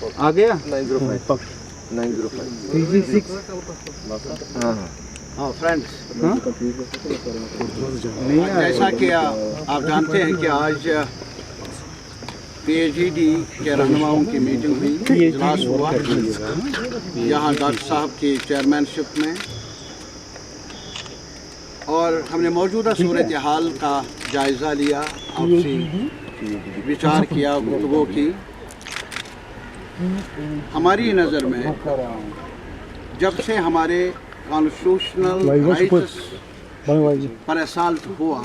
आ गया 905 हाँ फ्रेंड्स, जैसा कि आप जानते हैं कि आज PHED के रहनुमाओं की मीटिंग हुई, इजलास हुआ यहाँ डॉक्टर साहब की चेयरमैनशिप में, और हमने मौजूदा सूरत हाल का जायज़ा लिया, आपसी विचार किया, गुफ्तगू की। हमारी नज़र में जब से हमारे कॉन्स्टिट्यूशनल राइट्स पर असाल्ट हुआ,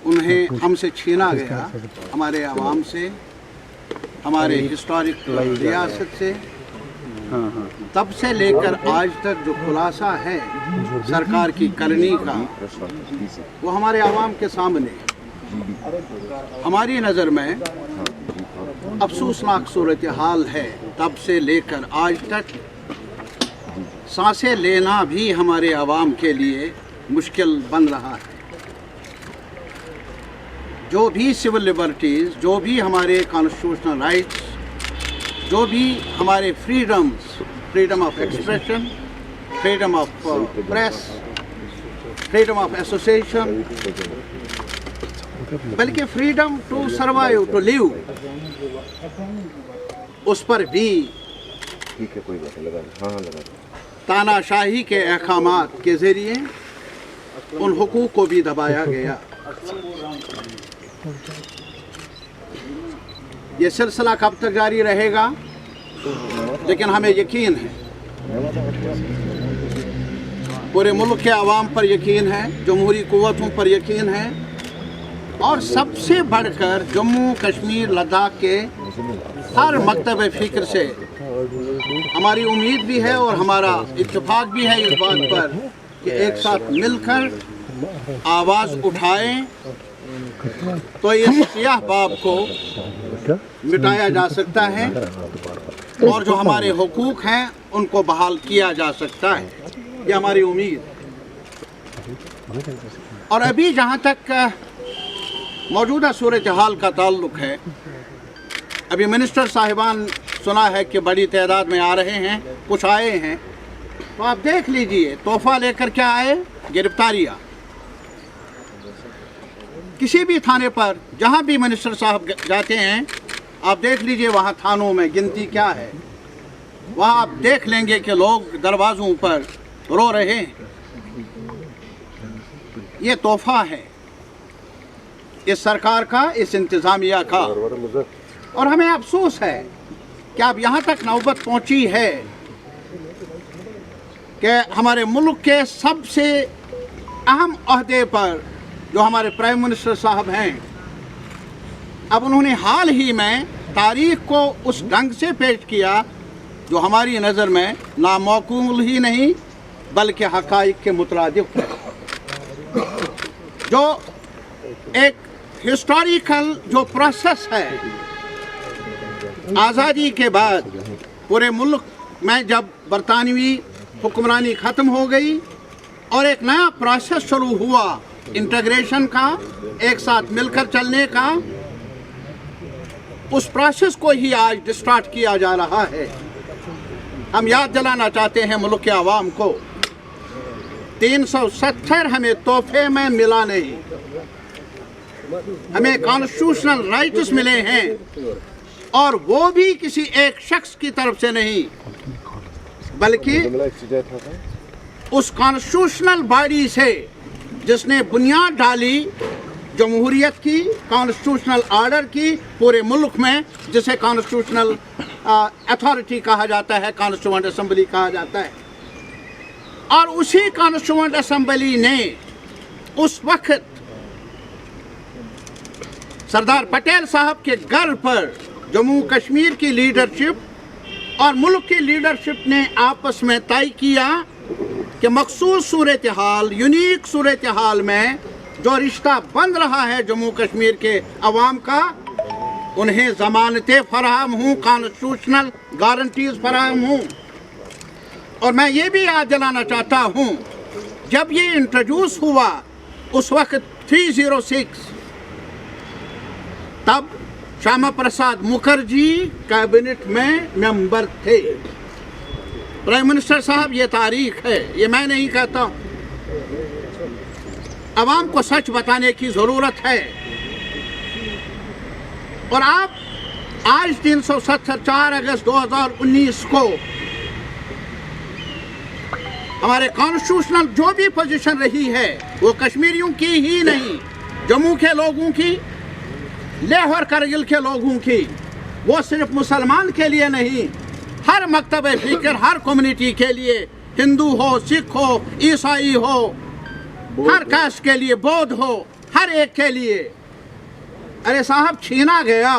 उन्हें हमसे छीना गया, हमारे आवाम से, हमारे हिस्टोरिक रियासत से, तब से लेकर आज तक जो खुलासा है सरकार की करनी का, वो हमारे आवाम के सामने है। हमारी नज़र में अफसोसनाक सूरत हाल है, तब से लेकर आज तक सांसें लेना भी हमारे आवाम के लिए मुश्किल बन रहा है। जो भी सिविल लिबर्टीज़, जो भी हमारे कॉन्स्टिट्यूशनल राइट्स, जो भी हमारे freedoms, freedom of expression, freedom of press, freedom of association, बल्कि freedom to survive, to live, उस पर भी तानाशाही के अहकामात के ज़रिए उन हुकूक को भी दबाया गया। ये सिलसिला कब तक जारी रहेगा, लेकिन हमें यकीन है, पूरे मुल्क के आवाम पर यकीन है, जमहूरी क़ुव्वतों पर यकीन है, और सबसे बढ़कर जम्मू कश्मीर लद्दाख के हर मकतब फ़िक्र से हमारी उम्मीद भी है और हमारा इत्तेफाक भी है इस बात पर कि एक साथ मिलकर आवाज़ उठाएं तो इस सियाह बाब को मिटाया जा सकता है और जो हमारे हुकूक हैं उनको बहाल किया जा सकता है। ये हमारी उम्मीद। और अभी जहाँ तक मौजूदा सूरत हाल का ताल्लुक़ है, अभी मिनिस्टर साहिबान सुना है कि बड़ी तादाद में आ रहे हैं, कुछ आए हैं, तो आप देख लीजिए तोहफ़ा लेकर क्या आए, गिरफ्तारियाँ। किसी भी थाने पर जहाँ भी मिनिस्टर साहब जाते हैं, आप देख लीजिए वहाँ थानों में गिनती क्या है, वहाँ आप देख लेंगे कि लोग दरवाज़ों पर रो रहे हैं। ये तोहफ़ा है इस सरकार का, इस इंतज़ामिया का। और हमें अफसोस है कि अब यहाँ तक नौबत पहुँची है कि हमारे मुल्क के सबसे अहम अहदे पर जो हमारे प्राइम मिनिस्टर साहब हैं, अब उन्होंने हाल ही में तारीख को उस ढंग से पेश किया जो हमारी नज़र में नामौकूल ही नहीं बल्कि हक़ाइक़ के मुतरादिफ है। जो एक हिस्टोरिकल जो प्रोसेस है, आज़ादी के बाद पूरे मुल्क में जब बरतानवी हुक्मरानी ख़त्म हो गई और एक नया प्रोसेस शुरू हुआ इंटीग्रेशन का, एक साथ मिलकर चलने का, उस प्रोसेस को ही आज डिस्टार्ट किया जा रहा है। हम याद दिलाना चाहते हैं मुल्क के आवाम को, 370 हमें तोहफे में मिला नहीं, हमें कॉन्स्टिट्यूशनल राइट्स मिले हैं और वो भी किसी एक शख्स की तरफ से नहीं बल्कि उस कॉन्स्टिट्यूशनल बॉडी से जिसने बुनियाद डाली जमहूरियत की, कॉन्स्टिट्यूशनल ऑर्डर की पूरे मुल्क में, जिसे कॉन्स्टिट्यूशनल अथॉरिटी कहा जाता है, कॉन्स्टिट्यूएंट असेंबली कहा जाता है। और उसी कॉन्स्टिट्यूएंट असेंबली ने उस वक्त सरदार पटेल साहब के घर पर जम्मू कश्मीर की लीडरशिप और मुल्क की लीडरशिप ने आपस में तय किया कि मखसूस सूरत हाल, यूनिक सूरत हाल में जो रिश्ता बन रहा है जम्मू कश्मीर के अवाम का, उन्हें ज़मानतें फराहम हों, कॉन्स्टिट्यूशनल गारंटीज़ फराहम हों। और मैं ये भी याद दिलाना चाहता हूँ, जब ये इंट्रोड्यूस हुआ उस वक्त 306, तब श्यामा प्रसाद मुखर्जी कैबिनेट में मेंबर थे। प्राइम मिनिस्टर साहब, ये तारीख है, ये मैं नहीं कहता। अवाम को सच बताने की ज़रूरत है। और आप आज 370 4 अगस्त 2019 को हमारे कॉन्स्टिट्यूशनल जो भी पोजीशन रही है वो कश्मीरियों की ही नहीं, जम्मू के लोगों की, लेह और करगिल के लोगों की, वो सिर्फ मुसलमान के लिए नहीं, हर मकतब फ़िक्र, हर कम्युनिटी के लिए, हिंदू हो, सिख हो, ईसाई हो, हर कास्ट के लिए, बौद्ध हो, हर एक के लिए। अरे साहब, छीना गया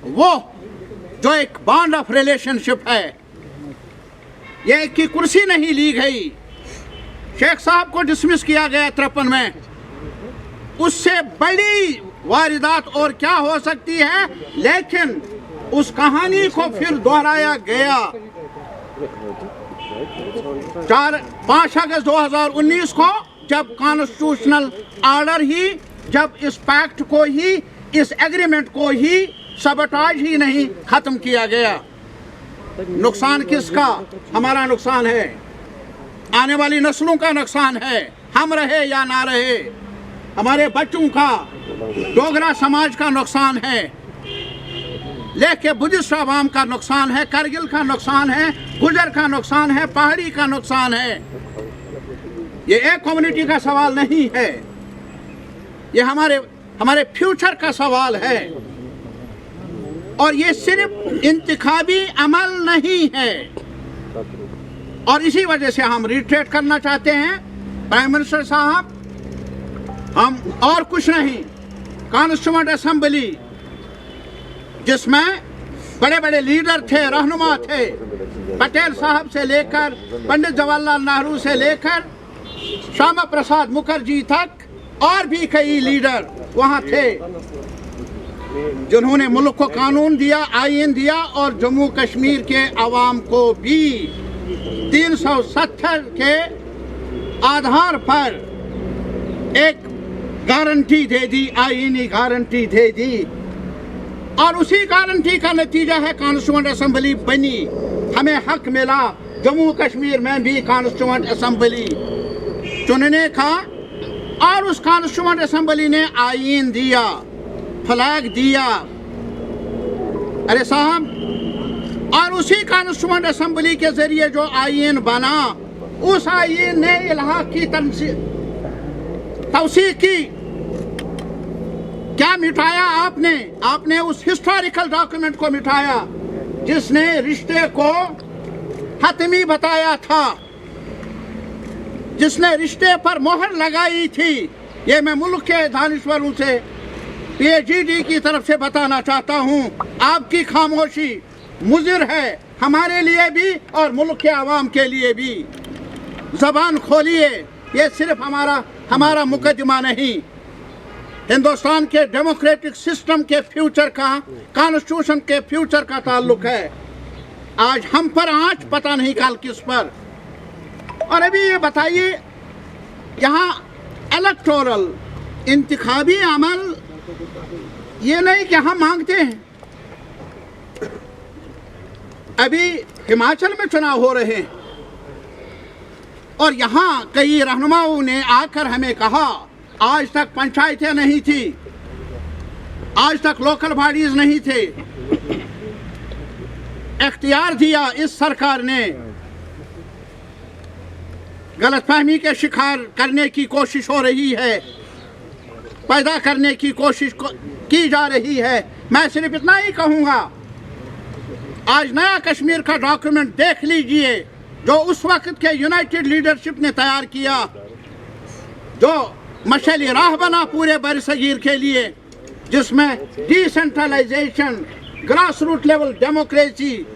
वो जो एक बॉन्ड ऑफ रिलेशनशिप है। ये एक की कुर्सी नहीं ली गई। शेख साहब को डिसमिस किया गया 53 में। उससे बड़ी वारदात और क्या हो सकती है? लेकिन उस कहानी को फिर दोहराया गया 5 अगस्त 2019 को, जब कॉन्स्टिट्यूशनल ऑर्डर ही, जब इस पैक्ट को ही, इस एग्रीमेंट को ही, सबटाज ही नहीं खत्म किया गया। नुकसान किसका? हमारा नुकसान है, आने वाली नस्लों का नुकसान है, हम रहे या ना रहे, हमारे बच्चों का, डोगरा समाज का नुकसान है, लेके बुद्धिस्ट आवाम का नुकसान है, करगिल का नुकसान है, गुजर का नुकसान है, पहाड़ी का नुकसान है। ये एक कम्युनिटी का सवाल नहीं है, ये हमारे फ्यूचर का सवाल है। और ये सिर्फ इंतखाबी अमल नहीं है। और इसी वजह से हम रिट्रेट करना चाहते हैं। प्राइम मिनिस्टर साहब, हम और कुछ नहीं, कॉन्स्टिट्यूएंट असेंबली जिसमें बड़े बड़े लीडर थे, रहनुमा थे, पटेल साहब से लेकर पंडित जवाहरलाल नेहरू से लेकर श्यामा प्रसाद मुखर्जी तक, और भी कई लीडर वहाँ थे जिन्होंने मुल्क को कानून दिया, आईन दिया, और जम्मू कश्मीर के अवाम को भी 370 के आधार पर एक गारंटी दे दी, आईनी गारंटी दे दी। और उसी गारंटी का नतीजा है कॉन्स्टिट्यूएंट असेंबली बनी, हमें हक मिला जम्मू कश्मीर में भी कॉन्स्टिट्यूएंट असेंबली चुनने का। और उस कॉन्स्टिट्यूएंट असेंबली ने आईन दिया, फ्लैग दिया। अरे साहब, और उसी कॉन्स्टिट्यूएंट असेंबली के जरिए जो आईन बना, उस आईन ने इलाहा की तौसीक की। क्या मिटाया आपने? आपने उस हिस्टोरिकल डॉक्यूमेंट को मिटाया जिसने रिश्ते को हतमी बताया था, जिसने रिश्ते पर मोहर लगाई थी। ये मैं मुल्क के दानिश्वरों से, PhD की तरफ से बताना चाहता हूँ, आपकी खामोशी मुज़िर है हमारे लिए भी और मुल्क के आवाम के लिए भी। ज़बान खोलिए, ये सिर्फ हमारा मुकदमा नहीं, हिंदुस्तान के डेमोक्रेटिक सिस्टम के फ्यूचर का, कॉन्स्टिट्यूशन के फ्यूचर का ताल्लुक है। आज हम पर आँच, पता नहीं कल किस पर। और अभी ये बताइए, यहाँ इलेक्टोरल इंतखाबी अमल, ये नहीं कि हम मांगते हैं। अभी हिमाचल में चुनाव हो रहे हैं और यहाँ कई रहनुमाओं ने आकर हमें कहा, आज तक पंचायतें नहीं थी, आज तक लोकल बॉडीज नहीं थे, इख्तियार दिया इस सरकार ने, गलतफहमी के शिकार करने की कोशिश हो रही है, पैदा करने की कोशिश की जा रही है। मैं सिर्फ इतना ही कहूँगा, आज नया कश्मीर का डॉक्यूमेंट देख लीजिए जो उस वक्त के यूनाइटेड लीडरशिप ने तैयार किया, जो मशाली राह बना पूरे बरसगीर के लिए, जिसमें decentralisation, grass root level democracy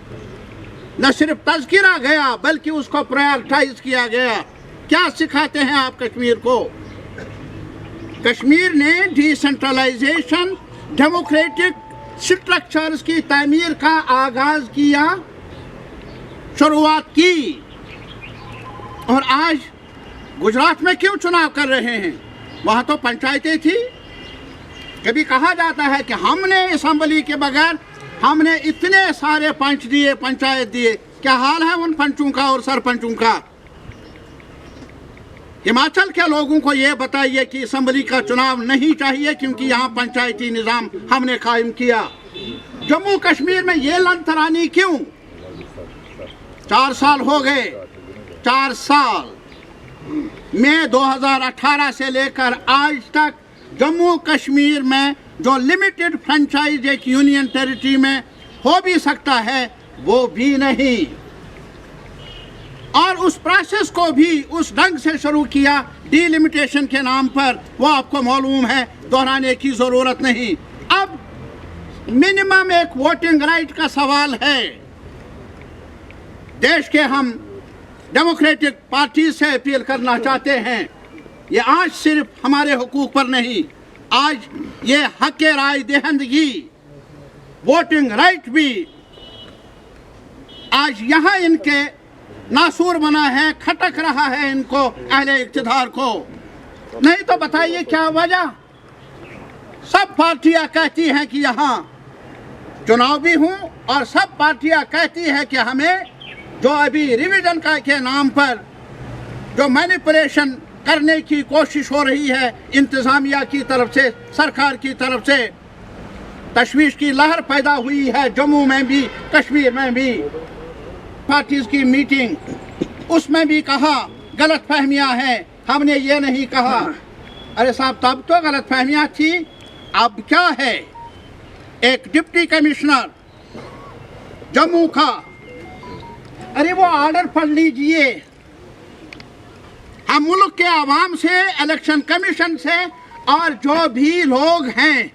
न सिर्फ तज़किरा गया बल्कि उसको प्रायोरिटाइज किया गया। क्या सिखाते हैं आप कश्मीर को? कश्मीर ने डिसेंट्रलाइजेशन, डेमोक्रेटिक स्ट्रक्चर्स की तामीर का आगाज किया, शुरुआत की। और आज गुजरात में क्यों चुनाव कर रहे हैं? वहाँ तो पंचायतें थी, कभी कहा जाता है कि हमने असम्बली के बगैर हमने इतने सारे पंच दिए, पंचायत दिए। क्या हाल है उन पंचों का और सरपंचों का? हिमाचल के लोगों को ये बताइए कि असम्बली का चुनाव नहीं चाहिए क्योंकि यहाँ पंचायती निज़ाम हमने कायम किया। जम्मू कश्मीर में ये लंथरानी क्यों? 4 साल हो गए, 4 साल। मई 2018 से लेकर आज तक जम्मू कश्मीर में जो लिमिटेड फ्रेंचाइज एक यूनियन टेरिटरी में हो भी सकता है वो भी नहीं, और उस प्रोसेस को भी उस ढंग से शुरू किया डिलिमिटेशन के नाम पर। वो आपको मालूम है, दोहराने की ज़रूरत नहीं। अब मिनिमम एक वोटिंग राइट का सवाल है। देश के हम डेमोक्रेटिक पार्टी से अपील करना चाहते हैं, ये आज सिर्फ हमारे हुकूक पर नहीं, आज ये हक राय दहिंदगी, वोटिंग राइट भी आज यहाँ इनके नासूर बना है, खटक रहा है इनको, अहले इक़्तिदार को। नहीं तो बताइए क्या वजह? सब पार्टियां कहती हैं कि यहाँ चुनाव भी हूँ, और सब पार्टियां कहती हैं कि हमें जो अभी रिवीजन का के नाम पर जो मैनिपुलेशन करने की कोशिश हो रही है इंतज़ामिया की तरफ से, सरकार की तरफ से, तशवीश की लहर पैदा हुई है जम्मू में भी, कश्मीर में भी। पार्टीज की मीटिंग, उसमें भी कहा गलत फहमियाँ हैं, हमने ये नहीं कहा। अरे साहब, तब तो गलत फहमियाँ थी, अब क्या है? एक डिप्टी कमिश्नर जम्मू का, अरे वो ऑर्डर पढ़ लीजिए। हम मुल्क के आवाम से, इलेक्शन कमीशन से, और जो भी लोग हैं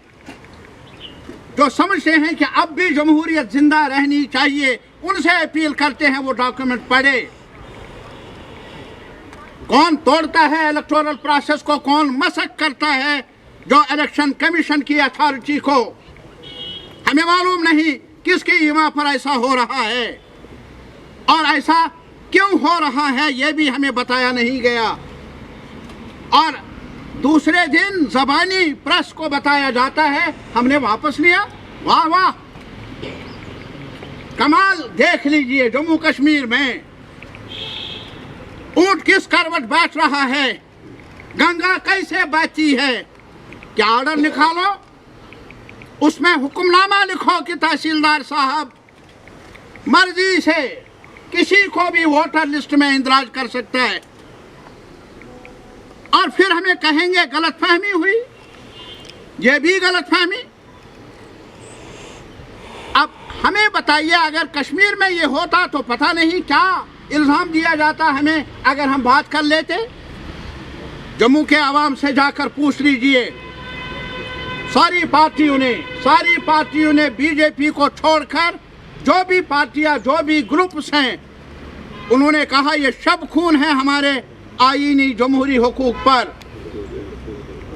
जो समझते हैं कि अब भी जमहूरियत जिंदा रहनी चाहिए, उनसे अपील करते हैं वो डॉक्यूमेंट पढ़े। कौन तोड़ता है इलेक्टोरल प्रोसेस को, कौन मसक करता है जो इलेक्शन कमीशन की अथॉरिटी को, हमें मालूम नहीं किसकी ईमा पर ऐसा हो रहा है, और ऐसा क्यों हो रहा है ये भी हमें बताया नहीं गया। और दूसरे दिन ज़बानी प्रेस को बताया जाता है हमने वापस लिया। वाह वाह, कमाल। देख लीजिए जम्मू कश्मीर में ऊंट किस करवट बैठ रहा है, गंगा कैसे बहती है। क्या ऑर्डर निकालो, उसमें हुक्मनामा लिखो कि तहसीलदार साहब मर्जी से किसी को भी वोटर लिस्ट में इंदराज कर सकता है, और फिर हमें कहेंगे गलतफहमी हुई। ये भी गलतफहमी। अब हमें बताइए, अगर कश्मीर में ये होता तो पता नहीं क्या इल्ज़ाम दिया जाता हमें, अगर हम बात कर लेते। जम्मू के आवाम से जाकर पूछ लीजिए, सारी पार्टियों ने बीजेपी को छोड़कर जो भी पार्टियां, जो भी ग्रुप्स हैं, उन्होंने कहा ये शब खून है हमारे आईनी जमहूरी हुकूक पर।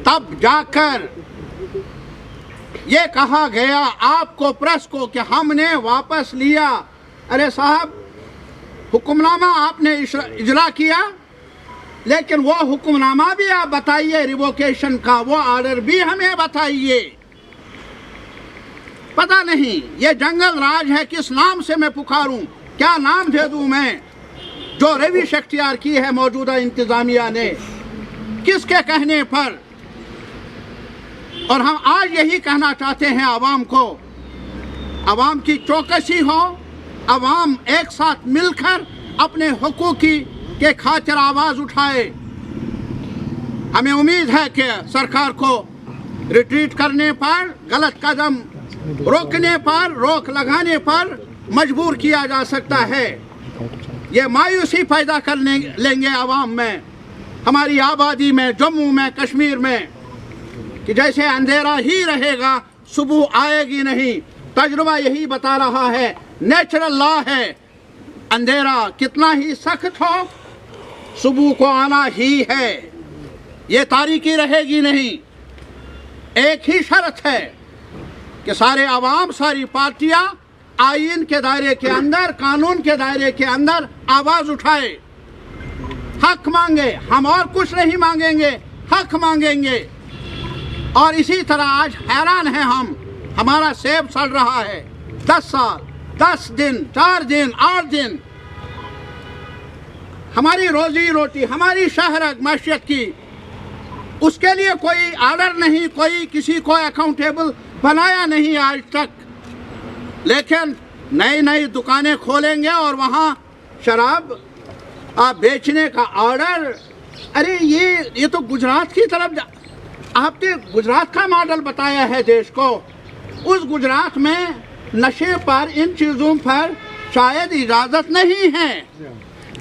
तब जाकर ये कहा गया आपको, प्रेस को, कि हमने वापस लिया। अरे साहब, हुक्मनामा आपने इजरा किया, लेकिन वो हुक्मनामा भी आप बताइए, रिवोकेशन का वो ऑर्डर भी हमें बताइए। पता नहीं ये जंगल राज है, किस नाम से मैं पुकारूं, क्या नाम दे दूं मैं, जो रविश अख्तियार की है मौजूदा इंतजामिया ने, किसके कहने पर। और हम आज यही कहना चाहते हैं आवाम को, आवाम की चौकसी हो, आवाम एक साथ मिलकर अपने हुकूक के खातिर आवाज़ उठाए। हमें उम्मीद है कि सरकार को रिट्रीट करने पर, गलत कदम रोकने पर, रोक लगाने पर मजबूर किया जा सकता है। ये मायूसी पैदा कर लेंगे आवाम में, हमारी आबादी में, जम्मू में, कश्मीर में, कि जैसे अंधेरा ही रहेगा, सुबह आएगी नहीं। तजुर्बा यही बता रहा है, नेचुरल लॉ है, अंधेरा कितना ही सख्त हो, सुबह को आना ही है, ये तारीकी रहेगी नहीं। एक ही शर्त है कि सारे आवाम, सारी पार्टियां आईन के दायरे के अंदर, कानून के दायरे के अंदर आवाज उठाए, हक मांगे। हम और कुछ नहीं मांगेंगे, हक मांगेंगे। और इसी तरह आज हैरान हैं हम, हमारा सेब सड़ रहा है 10 साल, 10 दिन, 4 दिन, 8 दिन। हमारी रोजी रोटी, हमारी शहरत मैशियत की, उसके लिए कोई आर्डर नहीं, कोई किसी को अकाउंटेबल बनाया नहीं आज तक। लेकिन नई नई दुकानें खोलेंगे और वहाँ शराब आप बेचने का ऑर्डर। अरे ये तो गुजरात की तरफ आपने गुजरात का मॉडल बताया है देश को। उस गुजरात में नशे पर, इन चीज़ों पर शायद इजाज़त नहीं है।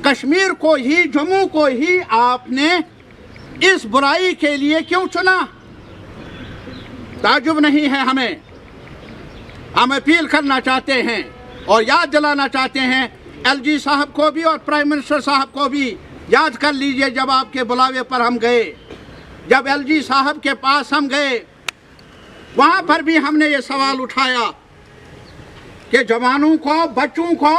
कश्मीर को ही, जम्मू को ही आपने इस बुराई के लिए क्यों चुना? ताजुब नहीं है हमें। हम अपील करना चाहते हैं और याद दिलाना चाहते हैं एलजी साहब को भी और प्राइम मिनिस्टर साहब को भी। याद कर लीजिए जब आपके बुलावे पर हम गए, जब एलजी साहब के पास हम गए, वहाँ पर भी हमने ये सवाल उठाया कि जवानों को, बच्चों को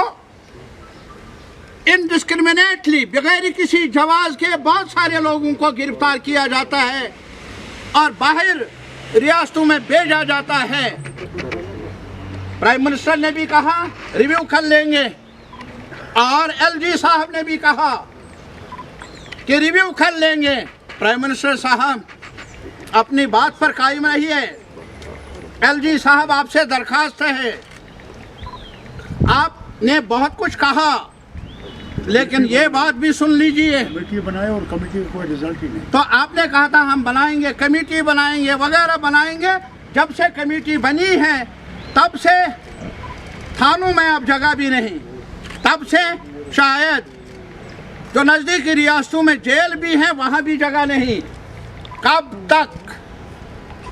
इनडिस्क्रिमिनेटली, बगैर किसी जवाज के बहुत सारे लोगों को गिरफ्तार किया जाता है और बाहर रियासतों में भेजा जाता है। प्राइम मिनिस्टर ने भी कहा रिव्यू कर लेंगे और एलजी साहब ने भी कहा कि रिव्यू कर लेंगे। प्राइम मिनिस्टर साहब अपनी बात पर कायम रहिए। एलजी साहब आपसे दरखास्त है, आपने बहुत कुछ कहा लेकिन ये बात भी सुन लीजिए। कमेटी बनाए और कमेटी का कोई रिजल्ट ही नहीं। तो आपने कहा था हम बनाएंगे, कमेटी बनाएंगे, वगैरह बनाएंगे। जब से कमेटी बनी है तब से थानों में अब जगह भी नहीं, तब से शायद जो नज़दीकी रियासतों में जेल भी है वहाँ भी जगह नहीं। कब तक?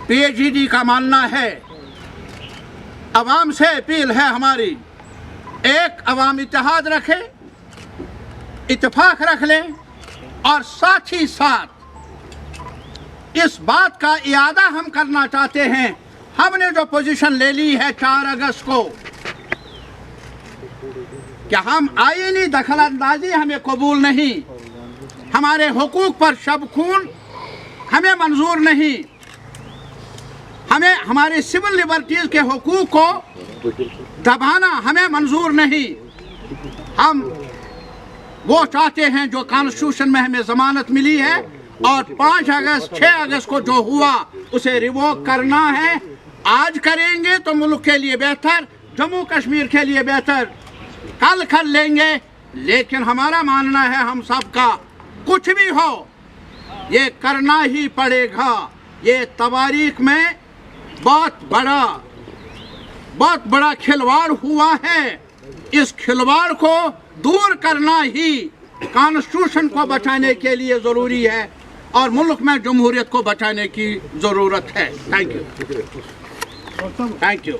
पीएचईडी का मानना है, अवाम से अपील है हमारी, एक अवाम इत्तेहाद रखे, इत्तेफाक रख लें और साथ ही साथ इस बात का इयादा हम करना चाहते हैं। हमने जो पोजीशन ले ली है 4 अगस्त को कि हम आईनी दखलंदाजी हमें कबूल नहीं, हमारे हुकूक पर शब खून हमें मंजूर नहीं, हमें हमारे सिविल लिबर्टीज़ के हुकूक को दबाना हमें मंजूर नहीं। हम वो चाहते हैं जो कॉन्स्टिट्यूशन में हमें ज़मानत मिली है और 5 अगस्त 6 अगस्त को जो हुआ उसे रिवोक करना है। आज करेंगे तो मुल्क के लिए बेहतर, जम्मू कश्मीर के लिए बेहतर, कल कर लेंगे। लेकिन हमारा मानना है हम सब का, कुछ भी हो ये करना ही पड़ेगा। ये तवारीख में बहुत बड़ा खिलवाड़ हुआ है। इस खिलवाड़ को दूर करना ही कॉन्स्टिट्यूशन को बचाने के लिए ज़रूरी है और मुल्क में जमहूरियत को बचाने की ज़रूरत है। Thank you.